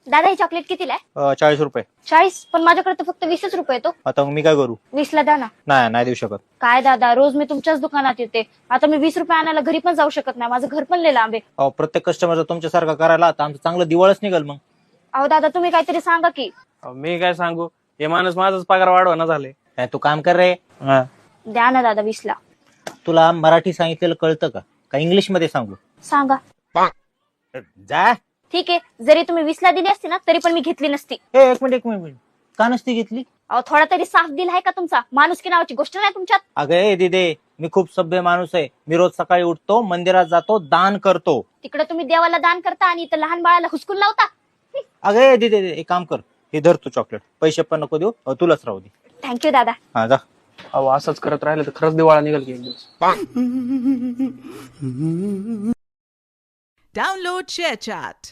दादा हे चॉकलेट कितीला आहे? 40 रुपये. 40? पण माझ्याकडे तर फक्त 20 रुपये तो. आता मग मी काय करू? 20ला द्या ना. नाही देऊ शकत. काय दादा, रोज मी तुमच्याच दुकानात येते. आता मी 20 रुपये आणायला घरी पण जाऊ शकत नाही, माझं घर पण लय लांब आहे. अहो प्रत्येक कस्टमरचा तुमच्यासारखा करायला आता आमचं चांगलं दिवाळच निघाल मग. अहो दादा, तुम्ही काहीतरी सांगा की. मी काय सांगू, हे माणूस माझाच पगार वाढवणं झाले. नाही, तू काम कर रे. द्या ना दादा 20ला. तुला मराठी सांगितलेलं कळतं का इंग्लिश मध्ये सांगू? सांगा. जा. ठीक आहे, जरी तुम्ही 20ला दिली असती ना तरी पण मी घेतली नसती. एक मिनिट का नसती घेतली? अहो थोडा तरी साफ दिल आहे का तुमचा? माणूस की नावाची गोष्ट नाही तुमच्यात. अगं दिदे, मी खूप सभ्य माणूस आहे. मी रोज सकाळी उठतो, मंदिरात जातो, दान करतो. तिकडे तुम्ही देवाला दान करता आणि इथं लहान बाळाला हुसकून लावता. अगं दिदे, एक काम कर, हे धर तू चॉकलेट. पैसे पण नको देऊ, तुलाच राहू दे. थँक्यू दादा. हा जा. अहो असंच करत राहिलं तर खरंच दिवाळा निघेल की एक दिवस. Download ShareChat.